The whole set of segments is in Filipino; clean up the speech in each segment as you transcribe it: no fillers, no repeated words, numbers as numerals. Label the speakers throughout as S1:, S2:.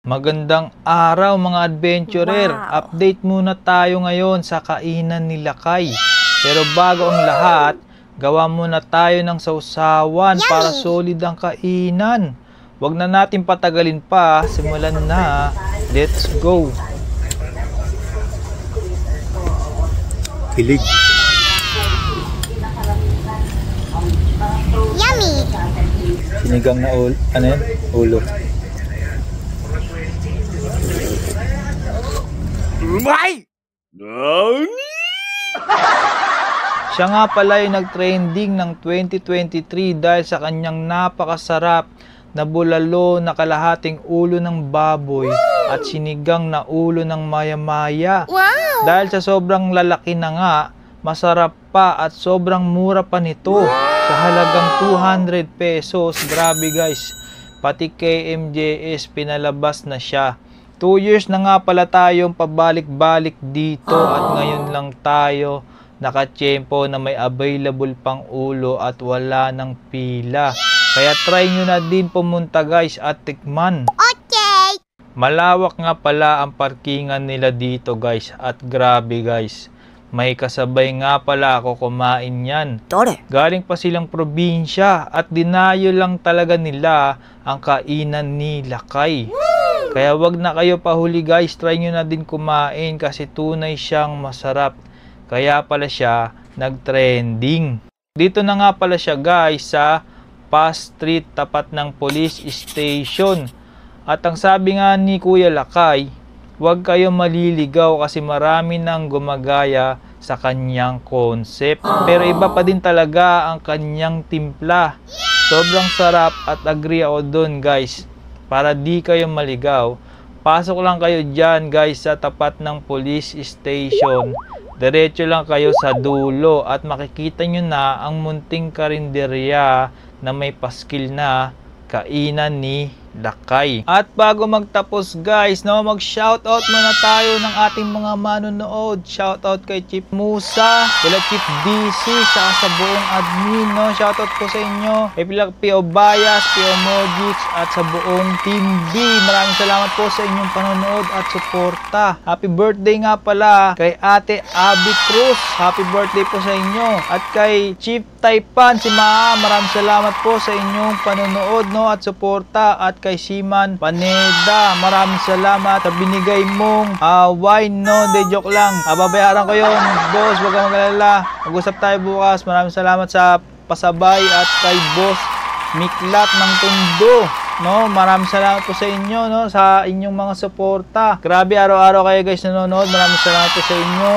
S1: Magandang araw mga adventurer.
S2: Wow.
S1: Update muna tayo ngayon sa kainan ni Lakay. Pero bago ang lahat, gawa muna tayo ng sausawan para solid ang kainan. Huwag na natin patagalin pa, simulan na. Let's go.
S3: Kilig.
S2: Yummy!
S1: Sinigang na ulo. Siya nga pala yung nag-trending ng 2023 dahil sa kanyang napakasarap na bulalo na kalahating ulo ng baboy at sinigang na ulo ng maya-maya.
S2: Wow!
S1: Dahil sa sobrang lalaki na nga, masarap pa at sobrang mura pa nito. Sa halagang 200 pesos. Grabe guys, pati KMJS pinalabas na siya. 2 years na nga pala tayong pabalik-balik dito at ngayon lang tayo nakatsyempo na may available pang ulo at wala ng pila. Kaya try nyo na din pumunta guys at tikman.
S2: Okay!
S1: Malawak nga pala ang parkingan nila dito guys at grabe guys. May kasabay nga pala ako kumain yan. Galing pa silang probinsya at dinayo lang talaga nila ang kainan ni Lakay. Kaya wag na kayo pahuli guys, try nyo na din kumain kasi tunay siyang masarap. Kaya pala siya nag-trending. Dito na nga pala siya guys sa Pass Street tapat ng police station. At ang sabi nga ni Kuya Lakay, huwag kayo maliligaw kasi marami nang gumagaya sa kanyang concept. Pero iba pa din talaga ang kanyang timpla. Sobrang sarap at agree ako doon guys. Para di kayo maligaw, pasok lang kayo dyan guys sa tapat ng police station. Diretso lang kayo sa dulo at makikita nyo na ang munting karinderya na may paskil na kainan ni Lakay. At bago magtapos guys, mag-shoutout muna tayo ng ating mga manonood. Shoutout kay Chief Musa, kila Chief DC, sa buong admin. Shoutout po sa inyo. Kay P.O. Bias, P.O. Mojix, at sa buong Team B. Maraming salamat po sa inyong panonood at suporta. Happy birthday nga pala kay Ate Abby Cruz. Happy birthday po sa inyo. At kay Chief Taipan, si Maa, maraming salamat po sa inyong panonood at suporta. At kay Siman Paneda, maraming salamat sa binigay mong wine, de joke lang. Babayaran ko yun, boss, huwag kang mag-alala. Mag-usap tayo bukas. Maraming salamat sa pasabay at kay boss Miklat ng Tundo. Maraming salamat po sa inyo, sa inyong mga suporta. Grabe, araw-araw kayo guys nanonood. Maraming salamat po sa inyo.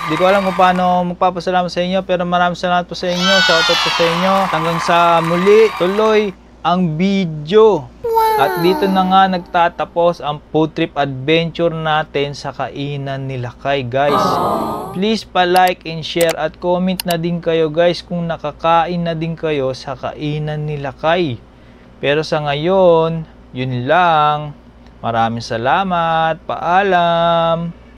S1: Di ko alam kung paano magpapasalamat sa inyo, pero maraming salamat po sa inyo. Shoutout po sa inyo. Hanggang sa muli, tuloy ang video. At dito na nga nagtatapos ang food trip adventure natin sa kainan ni Lakay guys. Please pa-like and share at comment na din kayo guys kung nakakain na din kayo sa kainan ni Lakay. Pero sa ngayon, yun lang. Maraming salamat. Paalam.